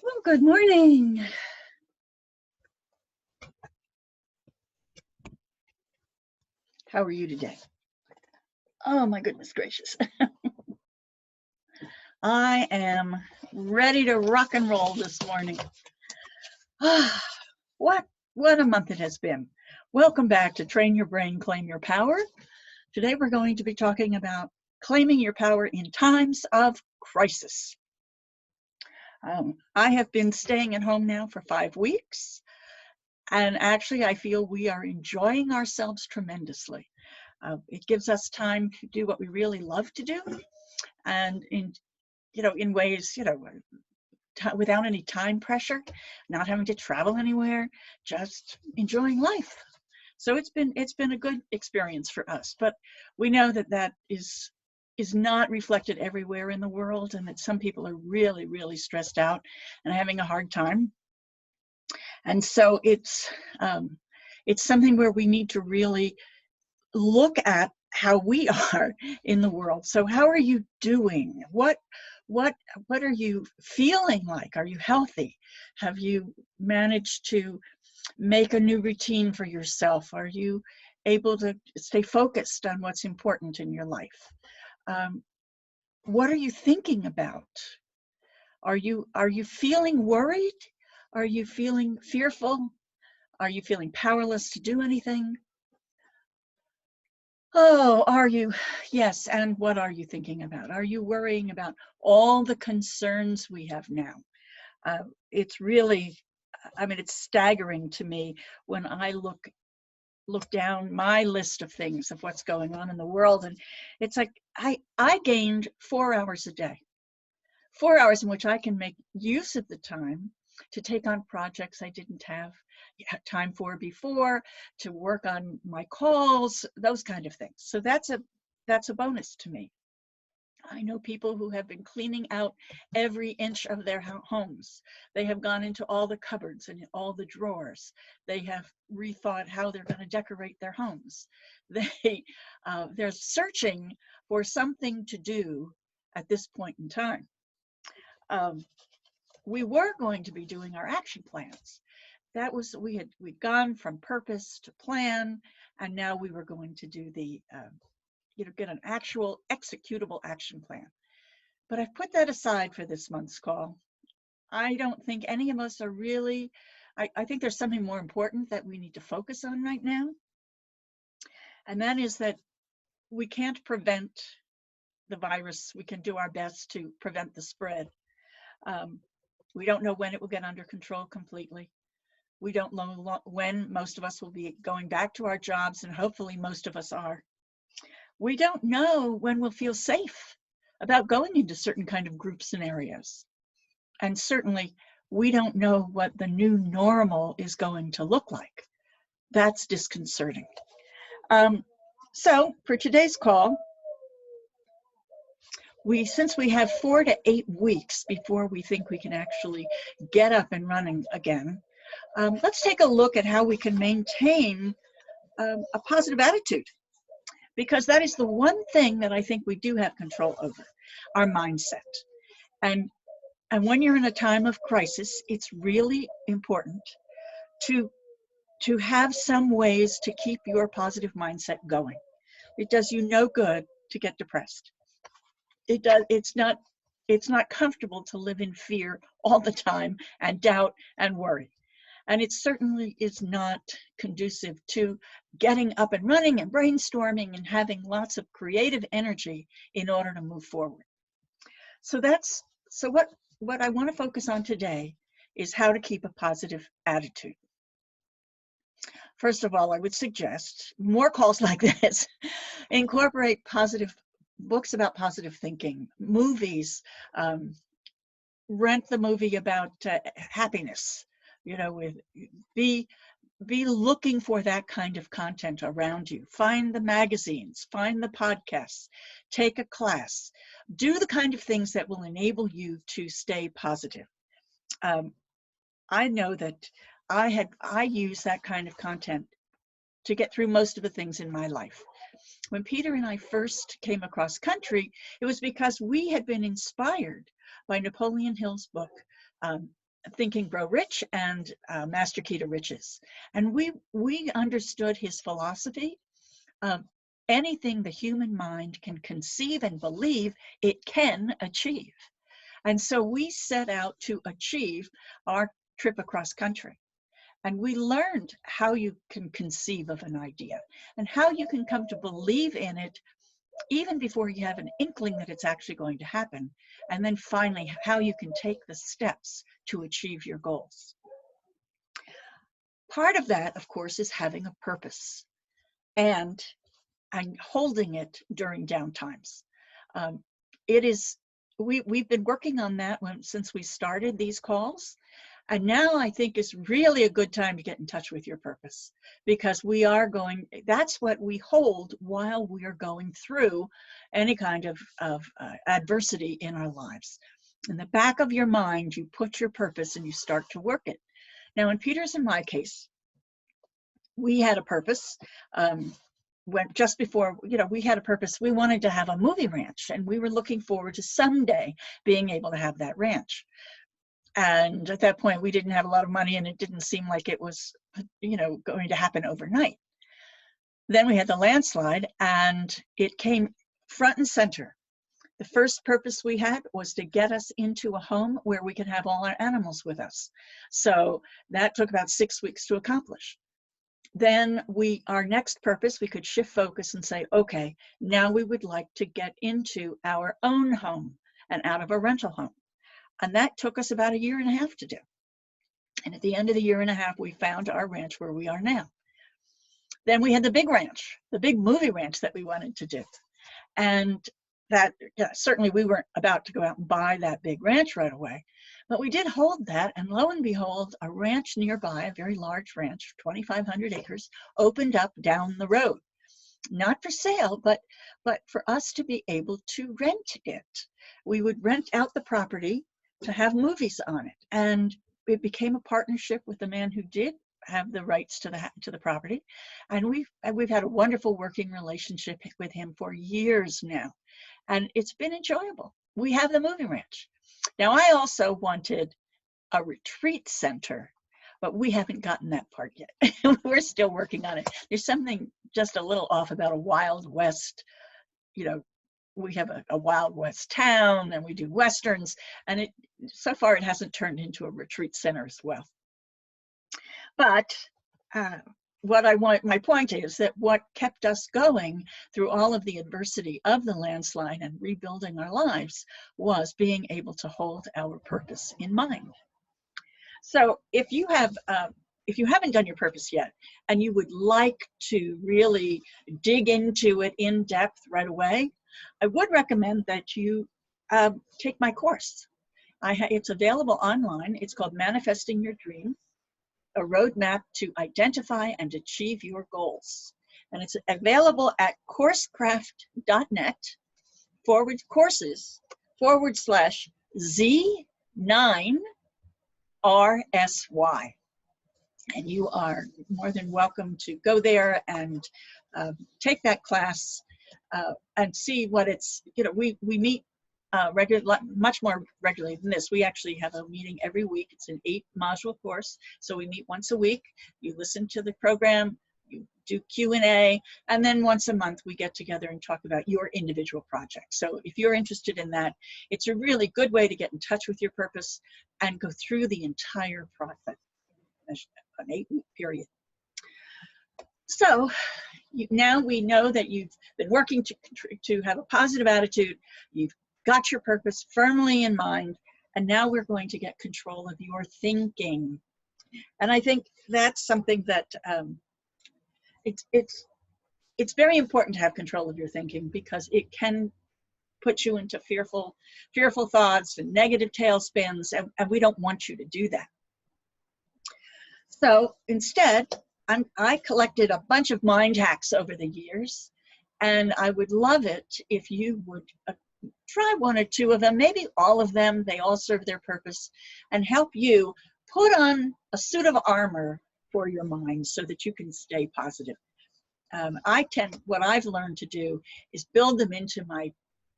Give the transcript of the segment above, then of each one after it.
Well, good morning. How are you today? Oh, my goodness gracious. I am ready to rock and roll this morning. what what a month it has been. Welcome back to Train Your Brain, Claim Your Power. Today we're going to be talking about claiming your power in times of crisis. I have been staying at home now for 5 weeks, and actually I feel we are enjoying ourselves tremendously. It gives us time to do what we really love to do, and in ways, without any time pressure, not having to travel anywhere, just enjoying life. So it's been a good experience for us, but we know that that is not reflected everywhere in the world, and that some people are really, really stressed out and having a hard time. And so it's something where we need to really look at how we are in the world. So how are you doing? What what are you feeling like? Are you healthy? Have you managed to make a new routine for yourself? Are you able to stay focused on what's important in your life? Um, what are you thinking about? Are you feeling worried? Are you feeling fearful? Are you feeling powerless to do anything? Oh, are you? Yes, and what are you thinking about? Are you worrying about all the concerns we have now? It's really, I mean, it's staggering to me when I look down my list of things of what's going on in the world, and it's like I gained 4 hours a day, 4 hours in which I can make use of the time to take on projects I didn't have time for before, to work on my calls, those kind of things. So that's a bonus to me. I know people who have been cleaning out every inch of their homes. They have gone into all the cupboards and all the drawers. They have rethought how they're going to decorate their homes. They're searching for something to do at this point in time. Um, we were going to be doing our action plans. That was, we'd gone from purpose to plan, and now we were going to do get an actual executable action plan. But I've put that aside for this month's call. I don't think any of us are really, I think there's something more important that we need to focus on right now. And that is that we can't prevent the virus. We can do our best to prevent the spread. Um, we don't know when it will get under control completely. We don't know when most of us will be going back to our jobs, and hopefully most of us are. We don't know when we'll feel safe about going into certain kind of group scenarios. And certainly we don't know what the new normal is going to look like. That's disconcerting. So for today's call, since we have 4 to 8 weeks before we think we can actually get up and running again, let's take a look at how we can maintain a positive attitude, because that is the one thing that I think we do have control over, our mindset. And when you're in a time of crisis, it's really important to have some ways to keep your positive mindset going. It does you no good to get depressed. It's not comfortable to live in fear all the time and doubt and worry. And it certainly is not conducive to getting up and running and brainstorming and having lots of creative energy in order to move forward. So what I want to focus on today is how to keep a positive attitude. First of all, I would suggest more calls like this. Incorporate positive books about positive thinking, movies, rent the movie about happiness, be looking for that kind of content around you. Find the magazines, find the podcasts, take a class, do the kind of things that will enable you to stay positive. I know that I use that kind of content to get through most of the things in my life. When Peter and I first came across country, it was because we had been inspired by Napoleon Hill's book, Think and Grow Rich and Master Key to Riches. And we understood his philosophy of anything the human mind can conceive and believe, it can achieve. And so we set out to achieve our trip across country. And we learned how you can conceive of an idea and how you can come to believe in it even before you have an inkling that it's actually going to happen. And then finally, how you can take the steps to achieve your goals. Part of that, of course, is having a purpose and holding it during downtimes. We've been working on that since we started these calls. And now I think is really a good time to get in touch with your purpose, because that's what we hold while we are going through any kind of adversity in our lives. In the back of your mind, you put your purpose and you start to work it. Now in Peter's and my case, we had a purpose. Just before, we had a purpose. We wanted to have a movie ranch, and we were looking forward to someday being able to have that ranch. And at that point, we didn't have a lot of money, and it didn't seem like it was, going to happen overnight. Then we had the landslide, and it came front and center. The first purpose we had was to get us into a home where we could have all our animals with us. So that took about 6 weeks to accomplish. Then our next purpose, we could shift focus and say, okay, now we would like to get into our own home and out of a rental home. And that took us about 1.5 years to do. And at the end of the 1.5 years, we found our ranch where we are now. Then we had the big ranch, the big movie ranch that we wanted to do. And that, certainly we weren't about to go out and buy that big ranch right away, but we did hold that, and lo and behold, a ranch nearby, a very large ranch, 2,500 acres, opened up down the road. Not for sale, but for us to be able to rent it. We would rent out the property to have movies on it. And it became a partnership with the man who did have the rights to the property. And we've had a wonderful working relationship with him for years now. And it's been enjoyable. We have the movie ranch. Now, I also wanted a retreat center, but we haven't gotten that part yet. We're still working on it. There's something just a little off about a Wild West, we have a Wild West town, and we do Westerns, and so far it hasn't turned into a retreat center as well. But my point is that what kept us going through all of the adversity of the landslide and rebuilding our lives was being able to hold our purpose in mind. So if you haven't done your purpose yet, and you would like to really dig into it in depth right away, I would recommend that you take my course. It's available online. It's called Manifesting Your Dream, a roadmap to identify and achieve your goals. And it's available at courseCraft.net/Z9RSY. And you are more than welcome to go there and take that class and see what it's, we meet much more regularly than this. We actually have a meeting every week. It's an 8-module course. So we meet once a week. You listen to the program, you do Q&A, and then once a month we get together and talk about your individual project. So if you're interested in that, it's a really good way to get in touch with your purpose and go through the entire process, an 8-week period. So now we know that you've been working to have a positive attitude, you've got your purpose firmly in mind, and now we're going to get control of your thinking. And I think that's something that it's very important to have control of your thinking, because it can put you into fearful thoughts and negative tailspins, and we don't want you to do that. So instead, I collected a bunch of mind hacks over the years, and I would love it if you would try 1 or 2 of them, maybe all of them. They all serve their purpose and help you put on a suit of armor for your mind so that you can stay positive. What I've learned to do is build them into my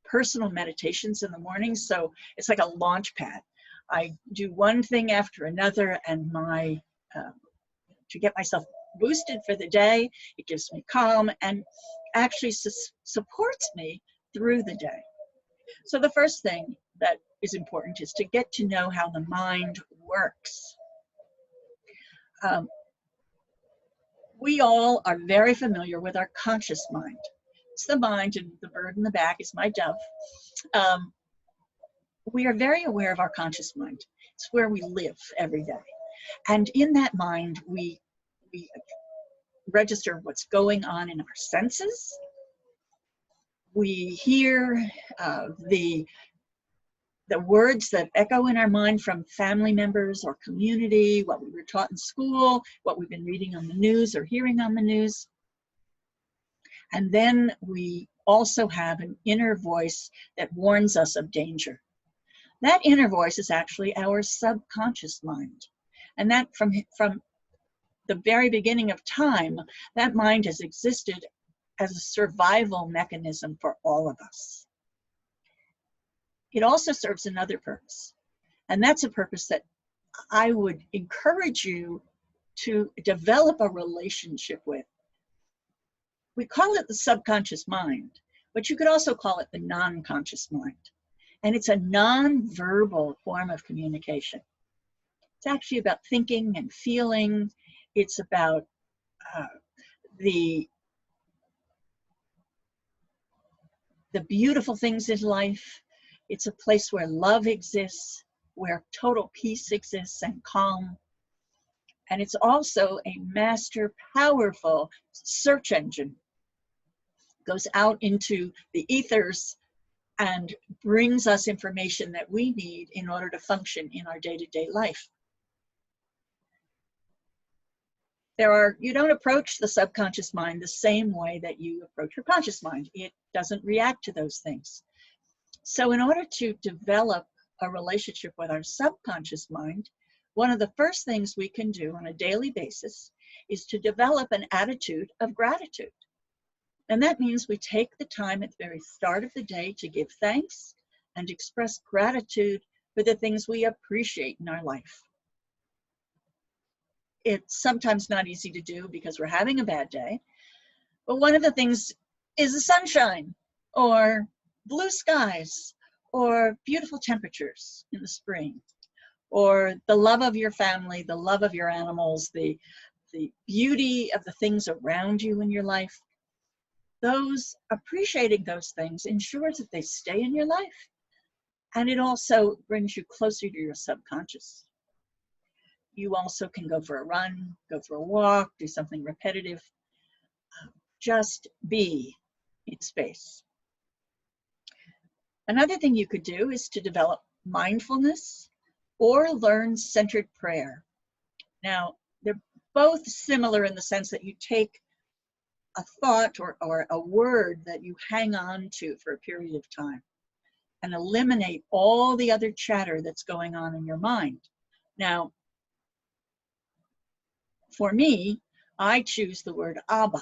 personal meditations in the morning. So it's like a launch pad. I do one thing after another, and to get myself boosted for the day. It gives me calm and actually supports me through the day. So the first thing that is important is to get to know how the mind works. We all are very familiar with our conscious mind. It's the mind, and the bird in the back is my dove. We are very aware of our conscious mind. It's where we live every day. And in that mind, we register what's going on in our senses. We hear the words that echo in our mind from family members or community, what we were taught in school, what we've been reading on the news or hearing on the news. And then we also have an inner voice that warns us of danger. That inner voice is actually our subconscious mind. And that from the very beginning of time, that mind has existed as a survival mechanism for all of us. It also serves another purpose, and that's a purpose that I would encourage you to develop a relationship with. We call it the subconscious mind, but you could also call it the non-conscious mind. And it's a non-verbal form of communication. It's actually about thinking and feeling. It's about the beautiful things in life. It's a place where love exists, where total peace exists and calm. And it's also a master, powerful search engine. Goes out into the ethers and brings us information that we need in order to function in our day-to-day life. You don't approach the subconscious mind the same way that you approach your conscious mind. It doesn't react to those things. So in order to develop a relationship with our subconscious mind, one of the first things we can do on a daily basis is to develop an attitude of gratitude. And that means we take the time at the very start of the day to give thanks and express gratitude for the things we appreciate in our life. It's sometimes not easy to do because we're having a bad day, but one of the things is the sunshine, or blue skies, or beautiful temperatures in the spring, or the love of your family, the love of your animals, the beauty of the things around you in your life. Appreciating those things ensures that they stay in your life, and it also brings you closer to your subconscious. You also can go for a run, go for a walk, do something repetitive. Just be in space. Another thing you could do is to develop mindfulness or learn centered prayer. Now, they're both similar in the sense that you take a thought or a word that you hang on to for a period of time and eliminate all the other chatter that's going on in your mind. Now, for me, I choose the word Abba.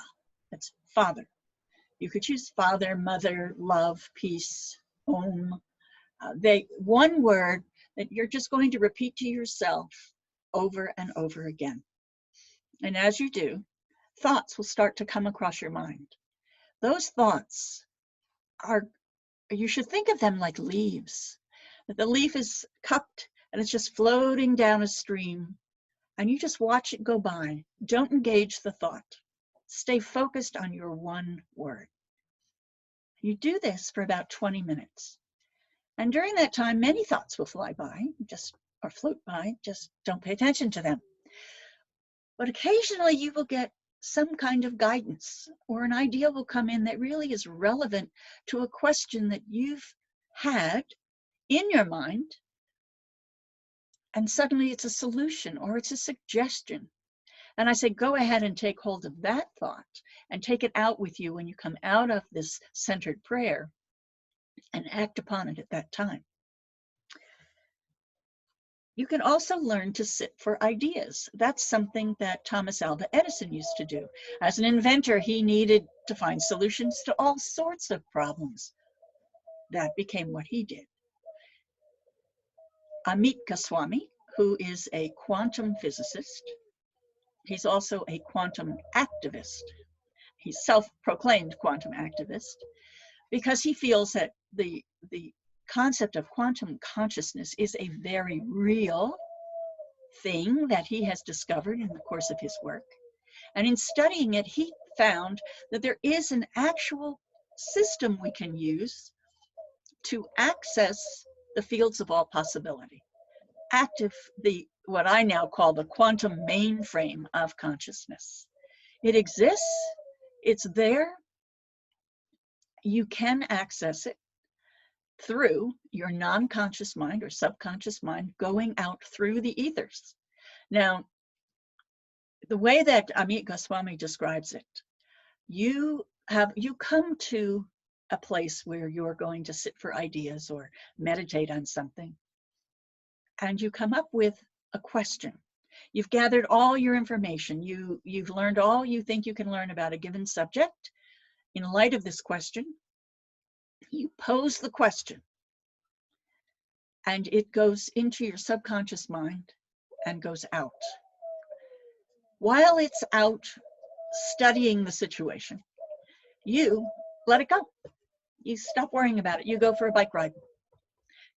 That's Father. You could choose Father, Mother, Love, Peace, Om. One word that you're just going to repeat to yourself over and over again. And as you do, thoughts will start to come across your mind. Those thoughts you should think of them like leaves. The leaf is cupped and it's just floating down a stream, and you just watch it go by. Don't engage the thought. Stay focused on your one word. You do this for about 20 minutes. And during that time, many thoughts will fly by, or float by, just don't pay attention to them. But occasionally you will get some kind of guidance, or an idea will come in that really is relevant to a question that you've had in your mind, and suddenly it's a solution or it's a suggestion. And I say, go ahead and take hold of that thought and take it out with you when you come out of this centered prayer, and act upon it at that time. You can also learn to sit for ideas. That's something that Thomas Alva Edison used to do. As an inventor, he needed to find solutions to all sorts of problems. That became what he did. Amit Goswami, who is a quantum physicist. He's also a quantum activist. He's self-proclaimed quantum activist because he feels that the concept of quantum consciousness is a very real thing that he has discovered in the course of his work. And in studying it, he found that there is an actual system we can use to access the fields of all possibility, what I now call the quantum mainframe of consciousness. It exists, it's there, you can access it through your non-conscious mind or subconscious mind going out through the ethers. Now, the way that Amit Goswami describes it, you come to a place where you're going to sit for ideas or meditate on something, and you come up with a question. You've gathered all your information. You've learned all you think you can learn about a given subject. In light of this question, you pose the question, and it goes into your subconscious mind and goes out. While it's out studying the situation, you let it go. You stop worrying about it. You go for a bike ride.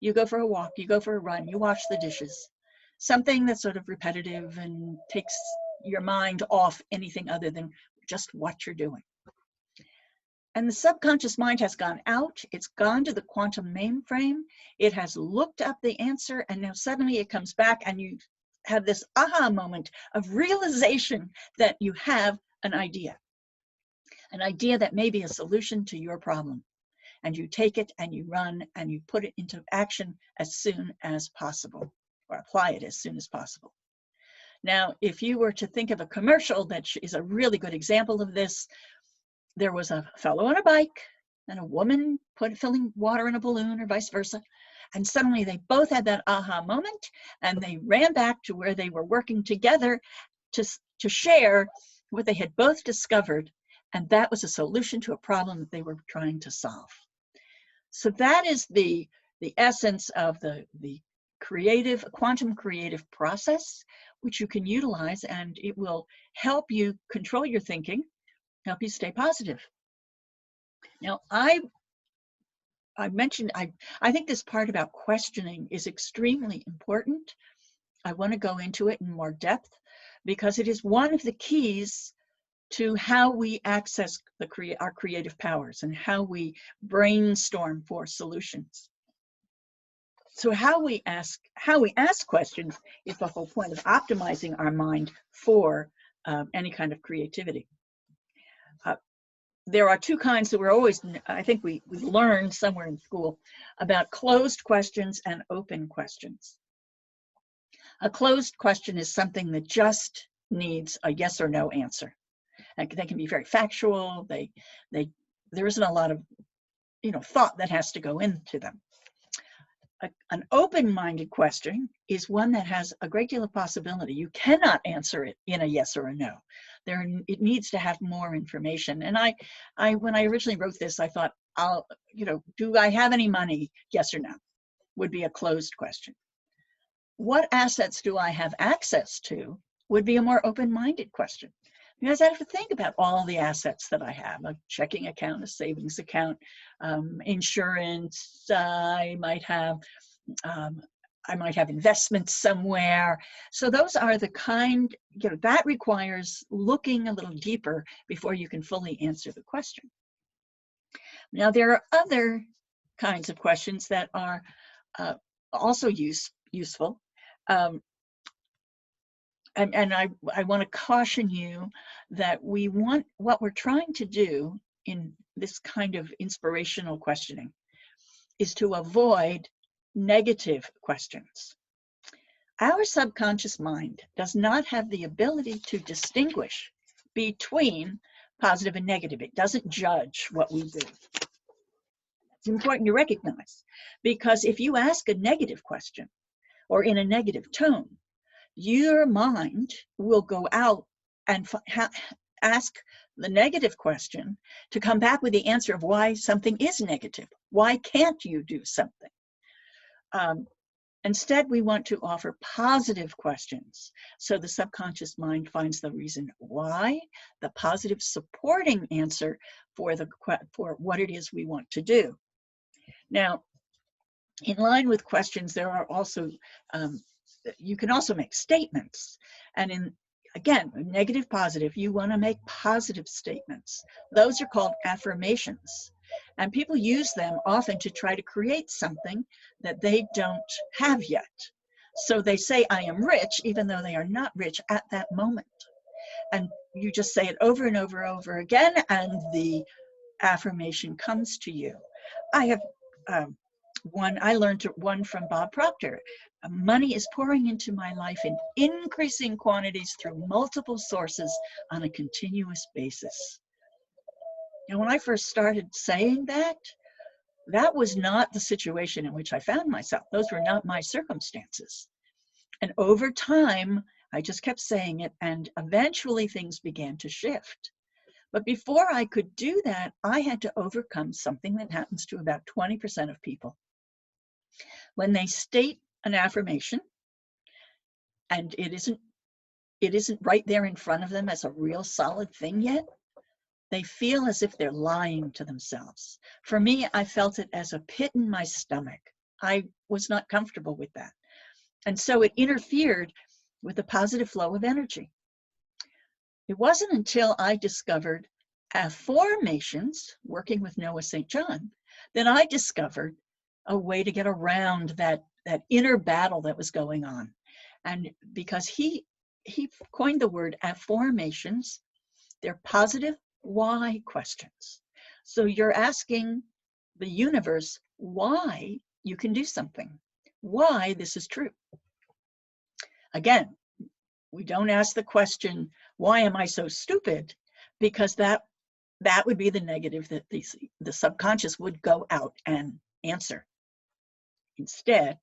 You go for a walk. You go for a run. You wash the dishes. Something that's sort of repetitive and takes your mind off anything other than just what you're doing. And the subconscious mind has gone out. It's gone to the quantum mainframe. It has looked up the answer, and now suddenly it comes back, and you have this aha moment of realization that you have an idea that may be a solution to your problem. And you take it and you run and you put it into action as soon as possible, or apply it as soon as possible. Now, if you were to think of a commercial that is a really good example of this, there was a fellow on a bike and a woman filling water in a balloon, or vice versa. And suddenly they both had that aha moment, and they ran back to where they were working together to share what they had both discovered. And that was a solution to a problem that they were trying to solve. So that is the essence of the quantum creative process, which you can utilize, and it will help you control your thinking, help you stay positive. Now, I mentioned, I think this part about questioning is extremely important. I want to go into it in more depth because it is one of the keys to how we access our creative powers and how we brainstorm for solutions. So how we ask questions is the whole point of optimizing our mind for any kind of creativity. There are two kinds that I think we learned somewhere in school about closed questions and open questions. A closed question is something that just needs a yes or no answer. They can be very factual. There isn't a lot of thought that has to go into them. An open-minded question is one that has a great deal of possibility. You cannot answer it in a yes or a no. It needs to have more information. And when I originally wrote this, I thought, do I have any money? Yes or no would be a closed question. What assets do I have access to would be a more open-minded question. Because I have to think about all the assets that I have: a checking account, a savings account, insurance. I might have investments somewhere. So those are the kind, that requires looking a little deeper before you can fully answer the question. Now, there are other kinds of questions that are also useful. And I want to caution you that what we're trying to do in this kind of inspirational questioning is to avoid negative questions. Our subconscious mind does not have the ability to distinguish between positive and negative. It doesn't judge what we do. It's important to recognize, because if you ask a negative question or in a negative tone, your mind will go out and ask the negative question to come back with the answer of why something is negative. Why can't you do something? Instead, we want to offer positive questions. So the subconscious mind finds the reason why, the positive supporting answer for what it is we want to do. Now, in line with questions, there are also, you can also make statements. And again, negative, positive, you want to make positive statements. Those are called affirmations. And people use them often to try to create something that they don't have yet. So they say, I am rich, even though they are not rich at that moment. And you just say it over and over and over again, and the affirmation comes to you. I have I learned one from Bob Proctor. Money is pouring into my life in increasing quantities through multiple sources on a continuous basis. And when I first started saying that, that was not the situation in which I found myself. Those were not my circumstances. And over time, I just kept saying it, and eventually things began to shift. But before I could do that, I had to overcome something that happens to about 20% of people. When they state an affirmation, and it isn't right there in front of them as a real solid thing yet, they feel as if they're lying to themselves. For me, I felt it as a pit in my stomach. I was not comfortable with that. And so it interfered with the positive flow of energy. It wasn't until I discovered affirmations, working with Noah St. John, that I discovered a way to get around that inner battle that was going on. And because he coined the word affirmations, they're positive why questions. So you're asking the universe why you can do something, why this is true. Again, we don't ask the question, why am I so stupid? Because that would be the negative that the subconscious would go out and answer. Instead,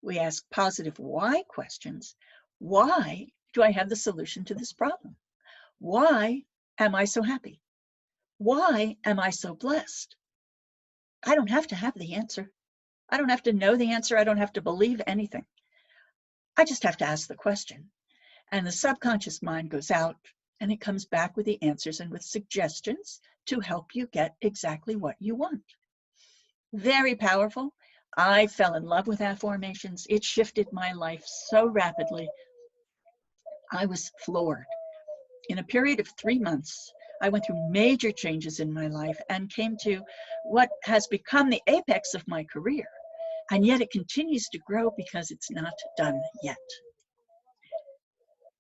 we ask positive why questions. Why do I have the solution to this problem? Why am I so happy? Why am I so blessed? I don't have to have the answer. I don't have to know the answer. I don't have to believe anything. I just have to ask the question. And the subconscious mind goes out and it comes back with the answers and with suggestions to help you get exactly what you want. Very powerful. I fell in love with affirmations. It shifted my life so rapidly. I was floored. In a period of 3 months, I went through major changes in my life and came to what has become the apex of my career. And yet it continues to grow because it's not done yet.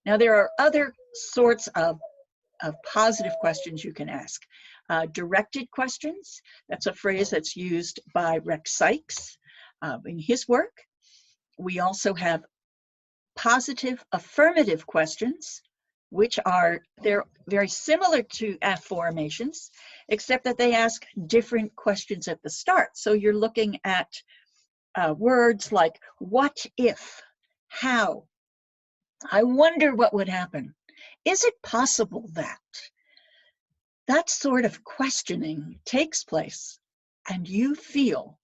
Now, there are other sorts of positive questions you can ask. Directed questions, that's a phrase that's used by Rex Sykes in his work. We also have positive affirmative questions, which they're very similar to affirmations, except that they ask different questions at the start. So you're looking at words like, what if, how, I wonder what would happen. Is it possible that? That sort of questioning takes place and you feel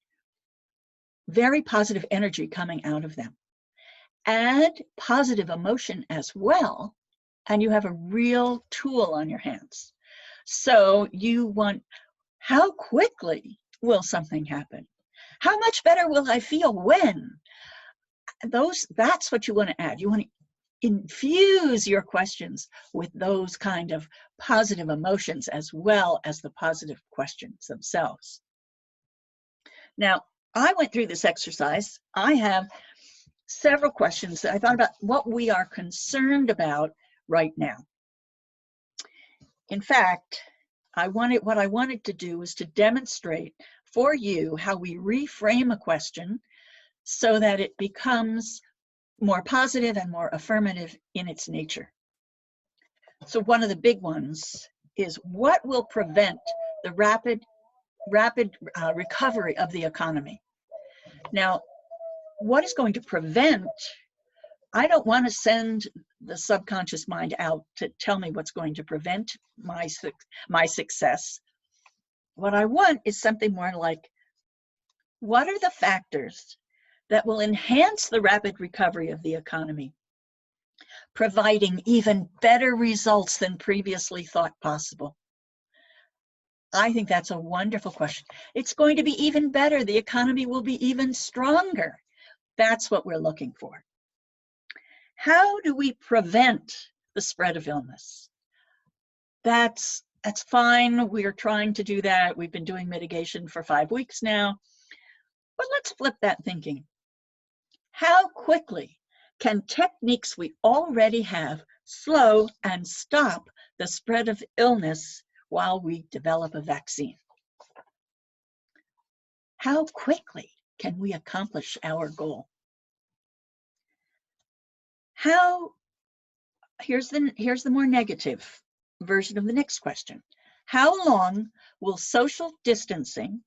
very positive energy coming out of them. Add positive emotion as well, and you have a real tool on your hands. So you want, how quickly will something happen? How much better will I feel when? That's what you want to add. You want to infuse your questions with those kind of positive emotions as well as the positive questions themselves. Now, I went through this exercise. I have several questions that I thought about what we are concerned about right now. In fact, what I wanted to do was to demonstrate for you how we reframe a question so that it becomes more positive and more affirmative in its nature. So one of the big ones is, what will prevent the rapid recovery of the economy? Now, what is going to prevent? I don't want to send the subconscious mind out to tell me what's going to prevent my success. What I want is something more like, what are the factors that will enhance the rapid recovery of the economy, providing even better results than previously thought possible? I think that's a wonderful question. It's going to be even better. The economy will be even stronger. That's what we're looking for. How do we prevent the spread of illness? That's fine. We are trying to do that. We've been doing mitigation for 5 weeks now. But let's flip that thinking. How quickly can techniques we already have slow and stop the spread of illness while we develop a vaccine? How quickly can we accomplish our goal? Here's the more negative version of the next question. How long will social distancing,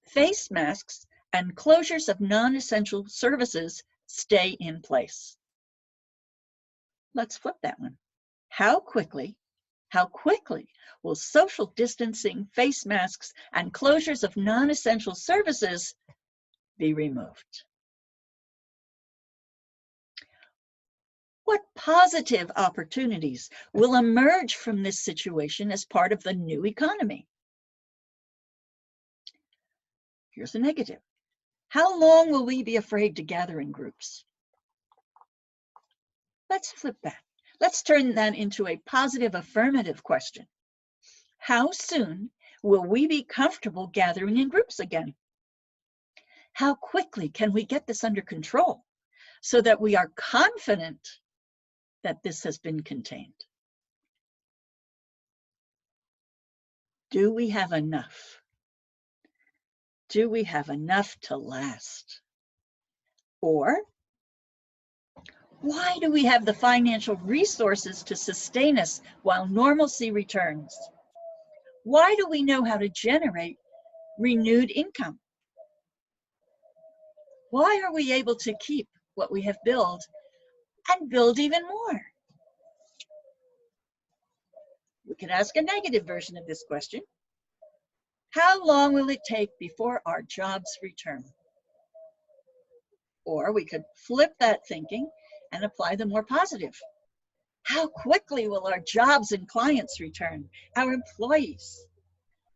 face masks, and closures of non-essential services stay in place? Let's flip that one. How quickly will social distancing, face masks, and closures of non-essential services be removed? What positive opportunities will emerge from this situation as part of the new economy? Here's a negative. How long will we be afraid to gather in groups? Let's flip that. Let's turn that into a positive affirmative question. How soon will we be comfortable gathering in groups again? How quickly can we get this under control so that we are confident that this has been contained? Do we have enough? Do we have enough to last? Or why do we have the financial resources to sustain us while normalcy returns? Why do we know how to generate renewed income? Why are we able to keep what we have built and build even more? We could ask a negative version of this question. How long will it take before our jobs return? Or we could flip that thinking and apply the more positive. How quickly will our jobs and clients return, our employees?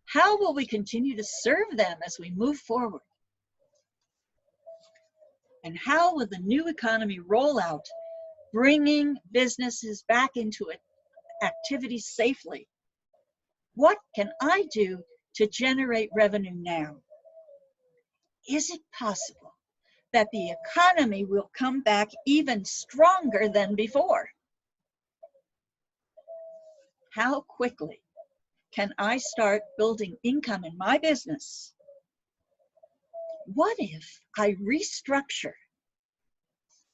How will we continue to serve them as we move forward? And how will the new economy roll out, bringing businesses back into activity safely? What can I do to generate revenue now? Is it possible that the economy will come back even stronger than before? How quickly can I start building income in my business? What if I restructure?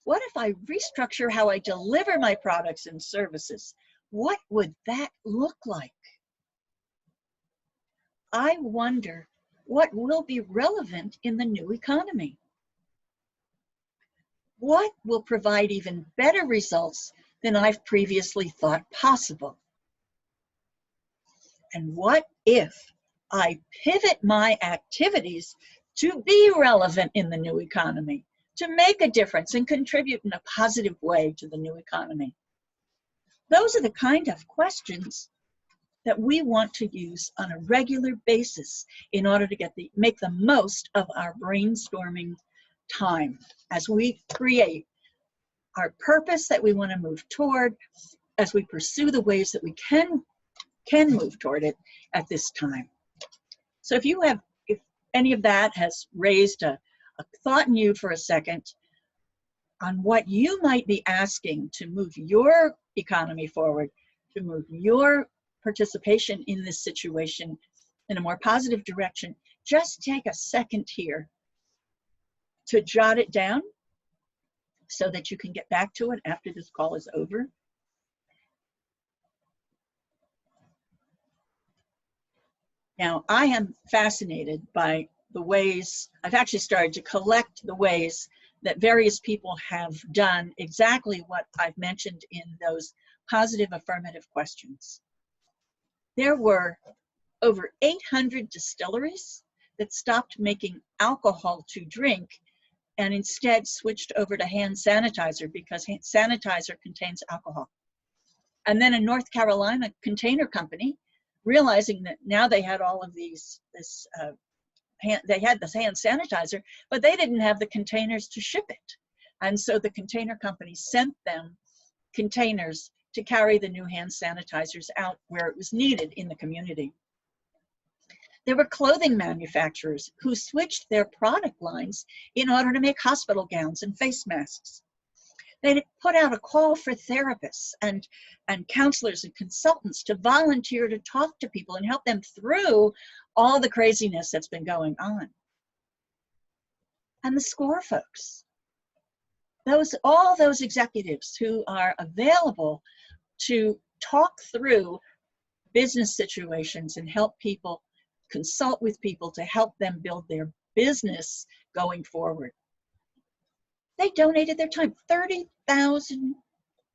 What if I restructure how I deliver my products and services? What would that look like? I wonder what will be relevant in the new economy. What will provide even better results than I've previously thought possible? And what if I pivot my activities to be relevant in the new economy, to make a difference and contribute in a positive way to the new economy? Those are the kind of questions that we want to use on a regular basis in order to make the most of our brainstorming time as we create our purpose that we want to move toward, as we pursue the ways that we can move toward it at this time. So if any of that has raised a thought in you for a second on what you might be asking to move your economy forward, to move your participation in this situation in a more positive direction, just take a second here to jot it down so that you can get back to it after this call is over. Now, I am fascinated by the ways, I've actually started to collect the ways that various people have done exactly what I've mentioned in those positive affirmative questions. There were over 800 distilleries that stopped making alcohol to drink and instead switched over to hand sanitizer because hand sanitizer contains alcohol. And then in North Carolina, Container Company, realizing that now they had all of they had this hand sanitizer, but they didn't have the containers to ship it. And so the Container Company sent them containers to carry the new hand sanitizers out where it was needed in the community. There were clothing manufacturers who switched their product lines in order to make hospital gowns and face masks. They put out a call for therapists and counselors and consultants to volunteer to talk to people and help them through all the craziness that's been going on. And the SCORE folks, all those executives who are available to talk through business situations and help people, consult with people to help them build their business going forward. They donated their time. 30,000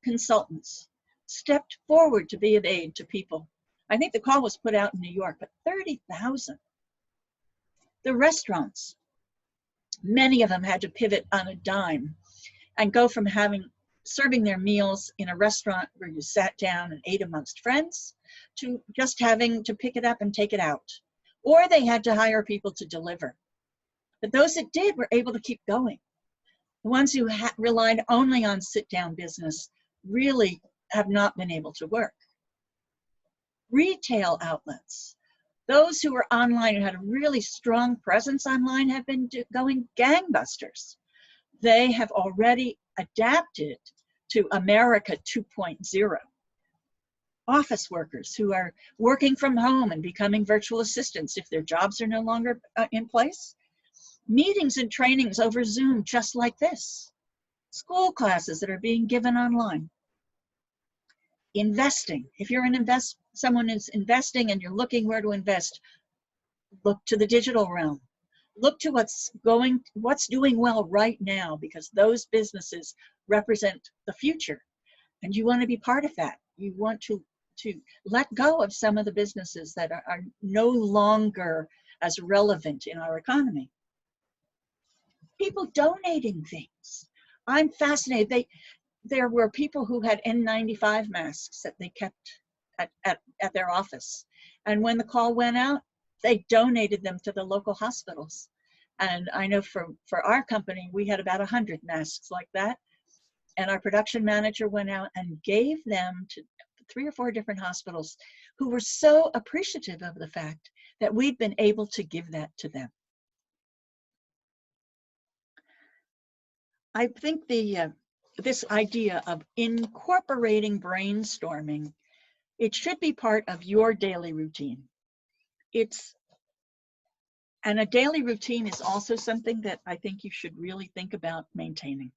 consultants stepped forward to be of aid to people. I think the call was put out in New York, but 30,000. The restaurants, many of them had to pivot on a dime and go from serving their meals in a restaurant where you sat down and ate amongst friends to just having to pick it up and take it out. Or they had to hire people to deliver. But those that did were able to keep going. The ones who relied only on sit-down business really have not been able to work. Retail outlets, those who were online and had a really strong presence online, have been going gangbusters. They have already adapted to America 2.0. Office workers who are working from home and becoming virtual assistants if their jobs are no longer in place. Meetings and trainings over Zoom just like this. School classes that are being given online. Investing. If you're someone is investing and you're looking where to invest, look to the digital realm. Look to what's doing well right now, because those businesses represent the future. And you want to be part of that. You want to let go of some of the businesses that are no longer as relevant in our economy. People donating things. I'm fascinated. There were people who had N95 masks that they kept at their office. And when the call went out, they donated them to the local hospitals. And I know for our company, we had about 100 masks like that. And our production manager went out and gave them to 3 or 4 different hospitals who were so appreciative of the fact that we'd been able to give that to them. I think this idea of incorporating brainstorming, it should be part of your daily routine. And a daily routine is also something that I think you should really think about maintaining.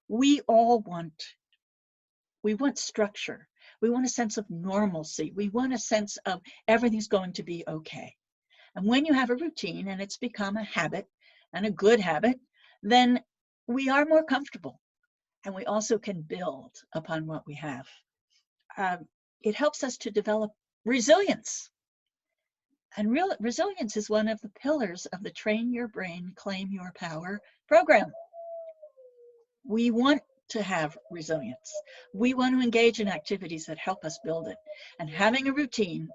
We want structure. We want a sense of normalcy. We want a sense of everything's going to be okay. And when you have a routine and it's become a habit, and a good habit, then we are more comfortable, and we also can build upon what we have. It helps us to develop resilience. And resilience is one of the pillars of the Train Your Brain, Claim Your Power program. We want to have resilience. We want to engage in activities that help us build it. And having a routine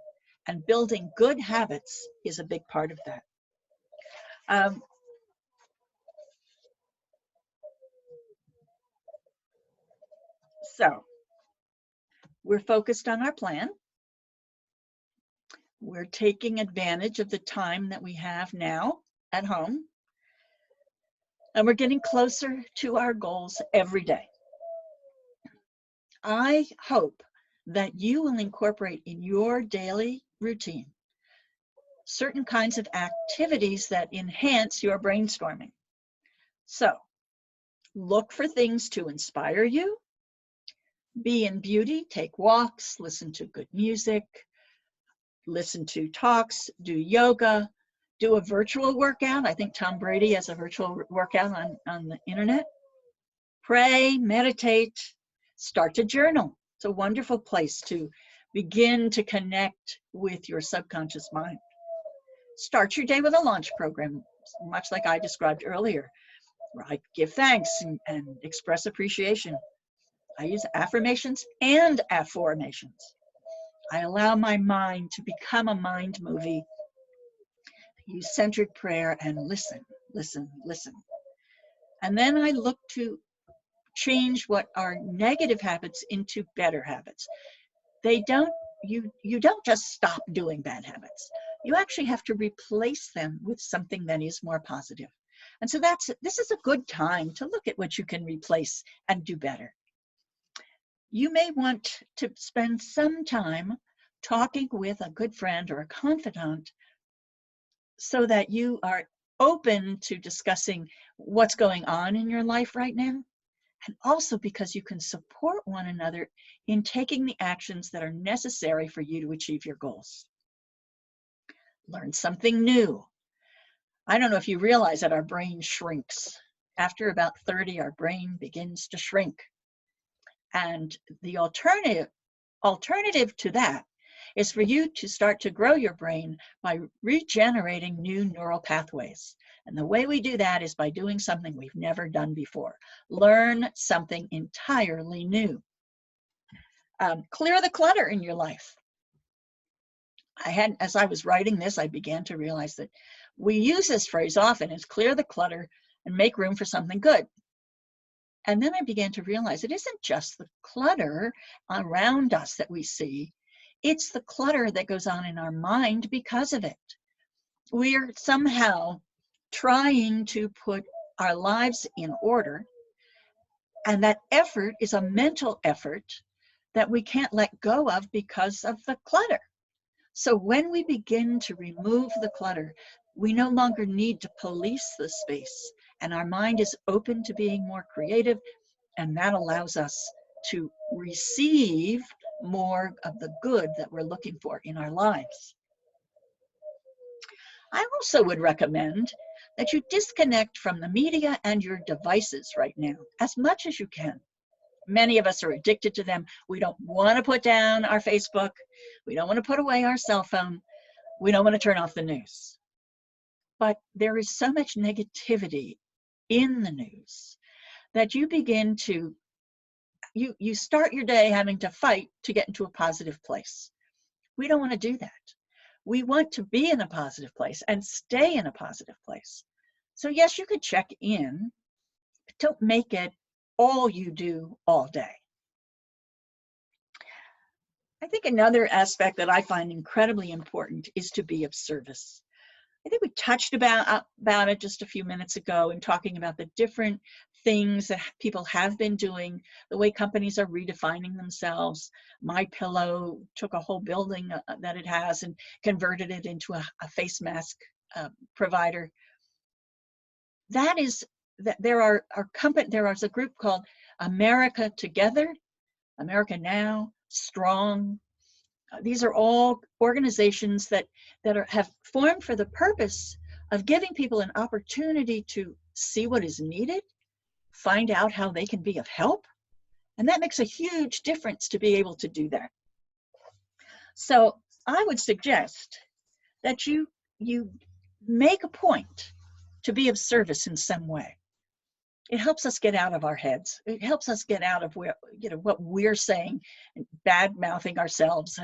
and building good habits is a big part of that. So we're focused on our plan. We're taking advantage of the time that we have now at home. And we're getting closer to our goals every day. I hope that you will incorporate in your daily routine certain kinds of activities that enhance your brainstorming. So look for things to inspire you. Be in beauty, take walks, listen to good music, listen to talks, do yoga, do a virtual workout. I think Tom Brady has a virtual workout on the internet. Pray, meditate, start to journal. It's a wonderful place to begin to connect with your subconscious mind. Start your day with a launch program, much like I described earlier. I give thanks and express appreciation. I use affirmations and afformations. I allow my mind to become a mind movie. Use centered prayer and listen, listen, listen. And then I look to change what are negative habits into better habits. You don't just stop doing bad habits. You actually have to replace them with something that is more positive. And so this is a good time to look at what you can replace and do better. You may want to spend some time talking with a good friend or a confidant so that you are open to discussing what's going on in your life right now, and also because you can support one another in taking the actions that are necessary for you to achieve your goals. Learn something new. I don't know if you realize that our brain shrinks. After about 30, our brain begins to shrink. And the alternative to that is for you to start to grow your brain by regenerating new neural pathways. And the way we do that is by doing something we've never done before. Learn something entirely new. Clear the clutter in your life. As I was writing this, I began to realize that we use this phrase often, is clear the clutter and make room for something good. And then I began to realize it isn't just the clutter around us that we see, it's the clutter that goes on in our mind because of it. We're somehow trying to put our lives in order, and that effort is a mental effort that we can't let go of because of the clutter. So when we begin to remove the clutter, we no longer need to police the space, and our mind is open to being more creative, and that allows us to receive more of the good that we're looking for in our lives. I also would recommend that you disconnect from the media and your devices right now as much as you can. Many of us are addicted to them. We don't want to put down our Facebook. We don't want to put away our cell phone. We don't want to turn off the news. But there is so much negativity in the news that you begin to, you start your day having to fight to get into a positive place. We don't want to do that. We want to be in a positive place and stay in a positive place. So yes, you could check in, but don't make it all you do all day. I think another aspect that I find incredibly important is to be of service. I think we touched about it just a few minutes ago in talking about the different things that people have been doing, the way companies are redefining themselves. MyPillow took a whole building that it has and converted it into a face mask provider. That is, that there is a group called America Together, America Now, Strong. These are all organizations that have formed for the purpose of giving people an opportunity to see what is needed, find out how they can be of help, and that makes a huge difference to be able to do that. So I would suggest that you make a point to be of service in some way. It helps us get out of our heads. It helps us get out of what we're saying and bad mouthing ourselves,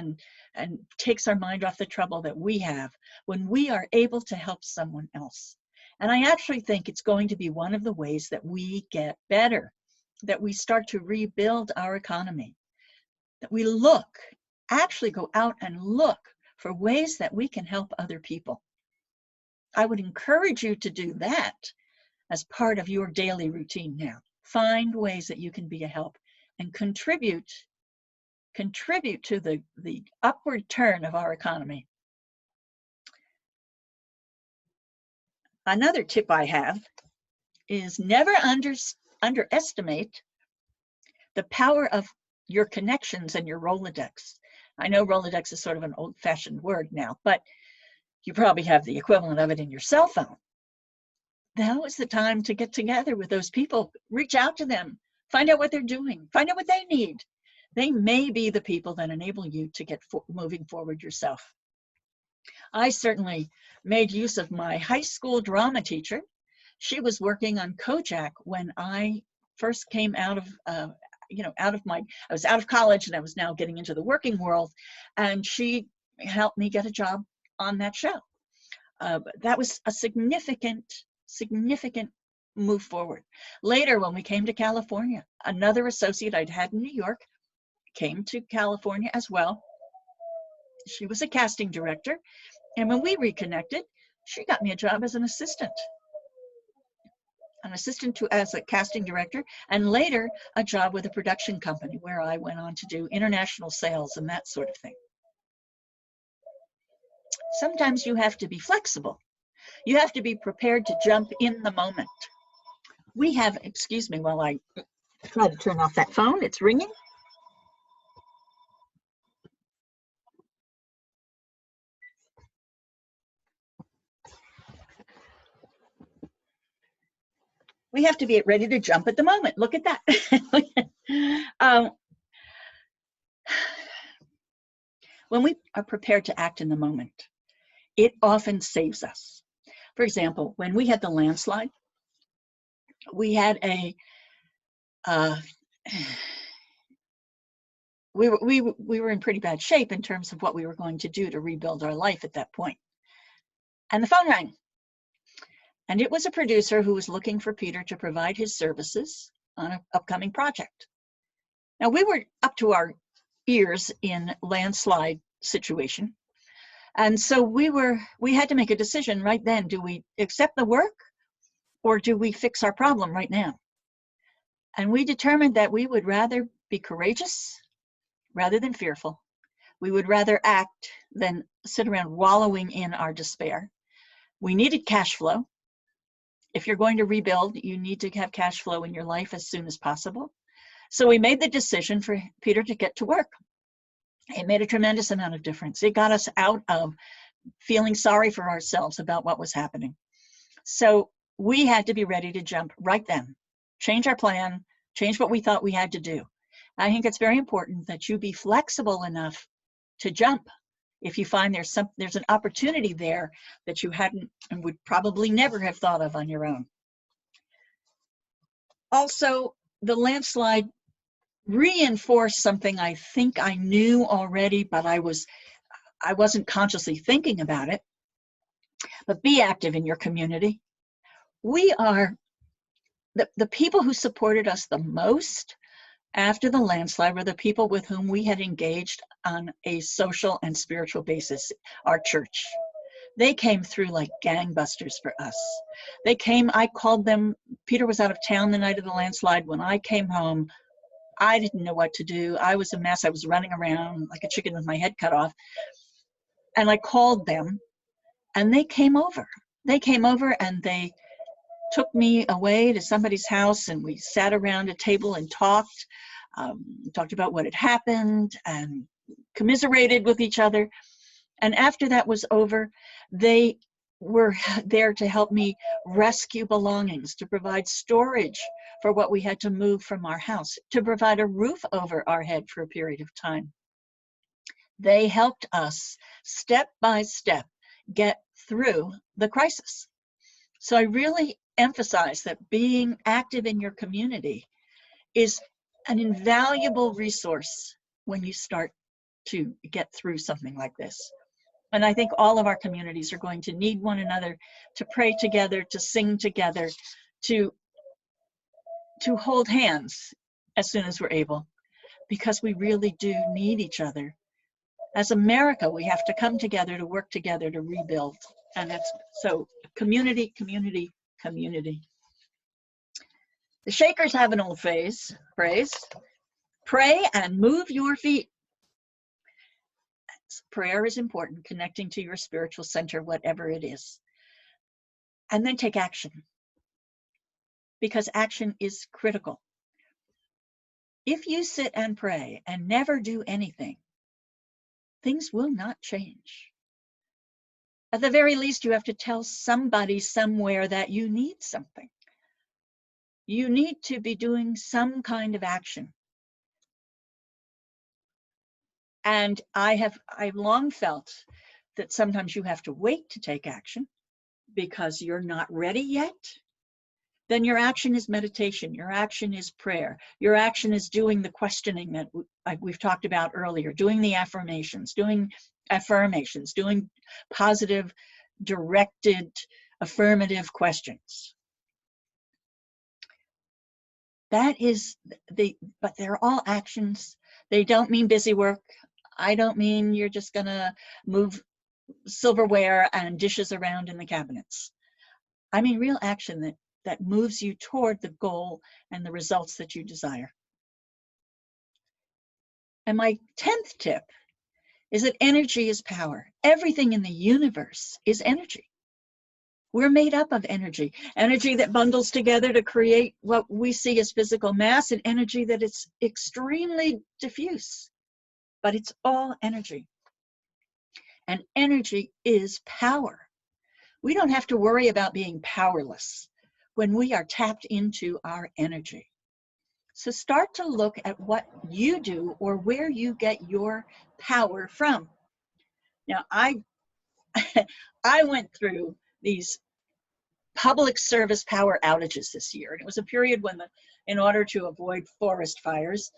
and takes our mind off the trouble that we have when we are able to help someone else. And I actually think it's going to be one of the ways that we get better, that we start to rebuild our economy, that we actually go out and look for ways that we can help other people. I would encourage you to do that as part of your daily routine now. Find ways that you can be a help and contribute to the upward turn of our economy. Another tip I have is never underestimate the power of your connections and your Rolodex. I know Rolodex is sort of an old-fashioned word now, but you probably have the equivalent of it in your cell phone. Now is the time to get together with those people, reach out to them, find out what they're doing, find out what they need. They may be the people that enable you to get moving forward yourself. I certainly made use of my high school drama teacher She was working on Kojak when I first came out of, I was out of college and I was now getting into the working world, and she helped me get a job on that show. That was a significant move forward. Later, when we came to California, another associate I'd had in New York came to California as well. She was a casting director, and when we reconnected, she got me a job as an assistant as a casting director, and later a job with a production company where I went on to do international sales and that sort of thing. Sometimes you have to be flexible. You have to be prepared to jump in the moment. We have, excuse me while I try to turn off that phone, it's ringing. We have to be ready to jump at the moment. Look at that. When we are prepared to act in the moment, it often saves us. For example, when we had the landslide, we had we were in pretty bad shape in terms of what we were going to do to rebuild our life at that point. And the phone rang. And it was a producer who was looking for Peter to provide his services on an upcoming project. Now, we were up to our ears in landslide situation. And so we had to make a decision right then. Do we accept the work or do we fix our problem right now? And we determined that we would rather be courageous rather than fearful. We would rather act than sit around wallowing in our despair. We needed cash flow. If you're going to rebuild, you need to have cash flow in your life as soon as possible. So we made the decision for Peter to get to work. It made a tremendous amount of difference. It got us out of feeling sorry for ourselves about what was happening. So we had to be ready to jump right then, change our plan, change what we thought we had to do. I think it's very important that you be flexible enough to jump if you find there's an opportunity there that you hadn't and would probably never have thought of on your own. Also, the landslide reinforced something I think I knew already, but I wasn't consciously thinking about it. But be active in your community. We are the people who supported us the most after the landslide were the people with whom we had engaged on a social and spiritual basis, our church. They came through like gangbusters for us. They came, I called them, Peter was out of town the night of the landslide. When I came home, I didn't know what to do. I was a mess. I was running around like a chicken with my head cut off. And I called them and they came over. They came over and they took me away to somebody's house and we sat around a table and talked about what had happened and commiserated with each other. And after that was over, they were there to help me rescue belongings, to provide storage for what we had to move from our house, to provide a roof over our head for a period of time. They helped us step by step get through the crisis. So I really emphasize that being active in your community is an invaluable resource when you start to get through something like this. And I think all of our communities are going to need one another to pray together, to sing together, to hold hands as soon as we're able, because we really do need each other. As America, we have to come together to work together to rebuild. And that's so community, community, community. The Shakers have an old phrase, pray and move your feet. Prayer is important, connecting to your spiritual center, whatever it is. And then take action, because action is critical. If you sit and pray and never do anything, things will not change. At the very least, you have to tell somebody somewhere that you need something. You need to be doing some kind of action. And I've long felt that sometimes you have to wait to take action because you're not ready yet. then your action is meditation, your action is prayer, your action is doing the questioning that we've talked about earlier, doing the affirmations, doing positive, directed, affirmative questions. That is but they're all actions. They don't mean busy work. I don't mean you're just gonna move silverware and dishes around in the cabinets. I mean real action that moves you toward the goal and the results that you desire. And my 10th tip is that energy is power. Everything in the universe is energy. We're made up of energy that bundles together to create what we see as physical mass, and energy that is extremely diffuse, but it's all energy. And energy is power. We don't have to worry about being powerless when we are tapped into our energy. So start to look at what you do or where you get your power from. Now, I went through these public service power outages this year. And it was a period when, in order to avoid forest fires,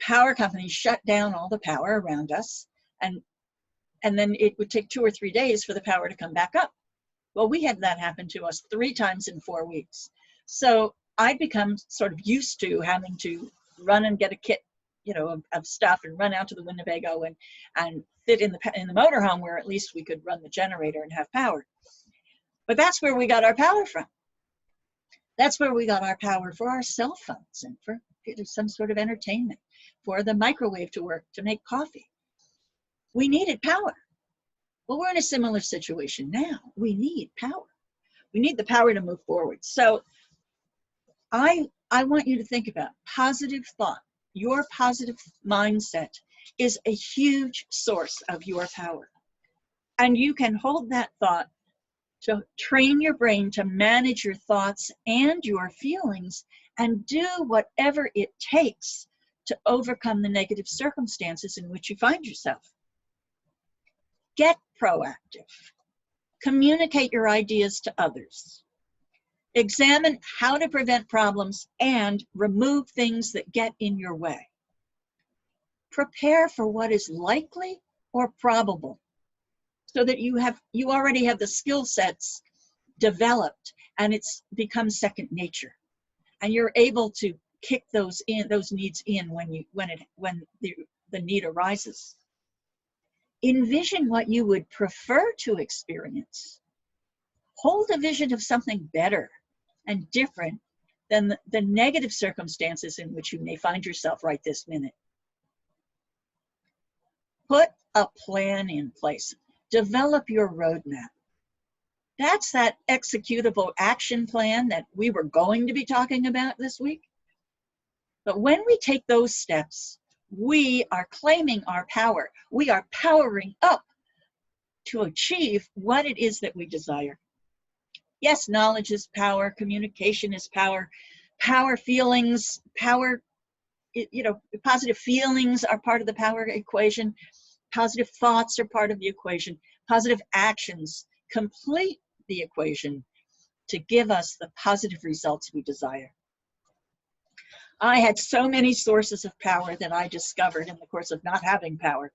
power companies shut down all the power around us. And then it would take 2 or 3 days for the power to come back up. Well, we had that happen to us 3 times in 4 weeks. So I'd become sort of used to having to run and get a kit, of stuff and run out to the Winnebago and sit in the motorhome where at least we could run the generator and have power. But that's where we got our power from. That's where we got our power for our cell phones and for some sort of entertainment, for the microwave to work, to make coffee. We needed power. Well, we're in a similar situation now. We need power. We need the power to move forward. So I want you to think about positive thought. Your positive mindset is a huge source of your power. And you can hold that thought to train your brain to manage your thoughts and your feelings and do whatever it takes to overcome the negative circumstances in which you find yourself. Get proactive. Communicate your ideas to others. Examine how to prevent problems and remove things that get in your way. Prepare for what is likely or probable so that you already have the skill sets developed and it's become second nature. And you're able to kick those needs in when the need arises. Envision what you would prefer to experience. Hold a vision of something better and different than the negative circumstances in which you may find yourself right this minute. Put a plan in place. Develop your roadmap. That's that executable action plan that we were going to be talking about this week. But when we take those steps, we are claiming our power. We are powering up to achieve what it is that we desire. Yes, knowledge is power, communication is power, power feelings, power, positive feelings are part of the power equation, positive thoughts are part of the equation, positive actions complete the equation to give us the positive results we desire. I had so many sources of power that I discovered in the course of not having power.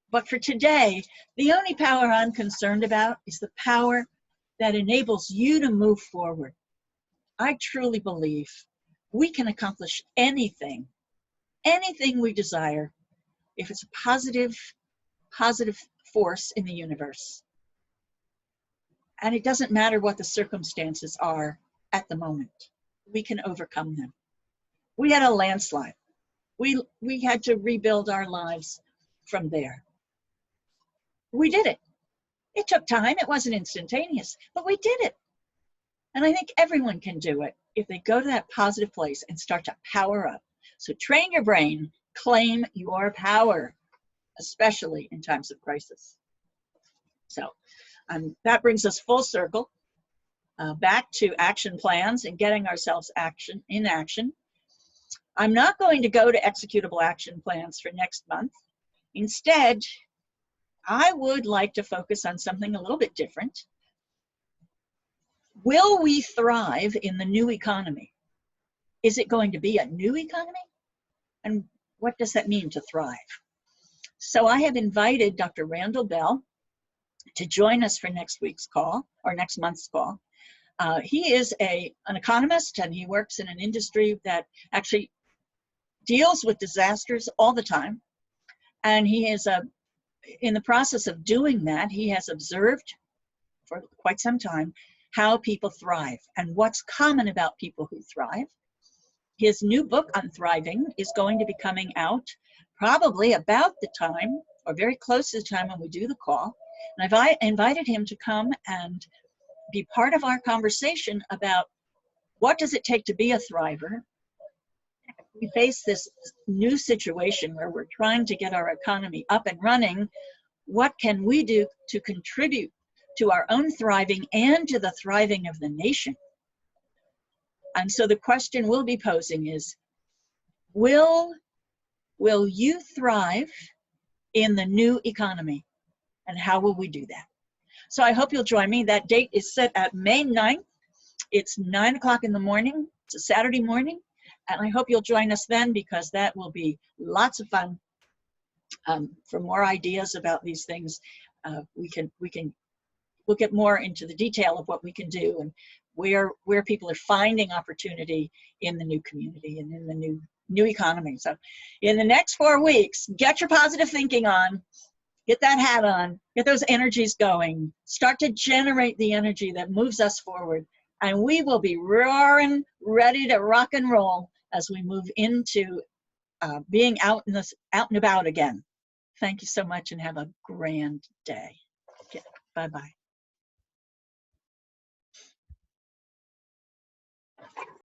But for today, the only power I'm concerned about is the power that enables you to move forward. I truly believe we can accomplish anything we desire, if it's a positive force in the universe. And it doesn't matter what the circumstances are at the moment. We can overcome them. We had a landslide. We had to rebuild our lives from there. We did it. It took time. It wasn't instantaneous, but we did it. And I think everyone can do it if they go to that positive place and start to power up. So train your brain, claim your power, especially in times of crisis. So that brings us full circle back to action plans and getting ourselves in action. I'm not going to go to executable action plans for next month. Instead, I would like to focus on something a little bit different. Will we thrive in the new economy? Is it going to be a new economy? And what does that mean to thrive? So I have invited Dr. Randall Bell to join us for next week's call, or next month's call. He is an economist, and he works in an industry that actually deals with disasters all the time. And he is in the process of doing that, he has observed for quite some time how people thrive and what's common about people who thrive. His new book on thriving is going to be coming out probably about the time, or very close to the time when we do the call. And I've invited him to come and be part of our conversation about what does it take to be a thriver. We face this new situation where we're trying to get our economy up and running. What can we do to contribute to our own thriving and to the thriving of the nation? And so the question we'll be posing is, will you thrive in the new economy? And how will we do that? So I hope you'll join me. That date is set at May 9th. It's 9 o'clock in the morning. It's a Saturday morning. And I hope you'll join us then, because that will be lots of fun. For more ideas about these things, we'll get more into the detail of what we can do and where people are finding opportunity in the new community and in the new economy. So in the next 4 weeks, get your positive thinking on, get that hat on, get those energies going, start to generate the energy that moves us forward, and we will be roaring, ready to rock and roll as we move into being out and about again. Thank you so much, and have a grand day. Okay, bye-bye.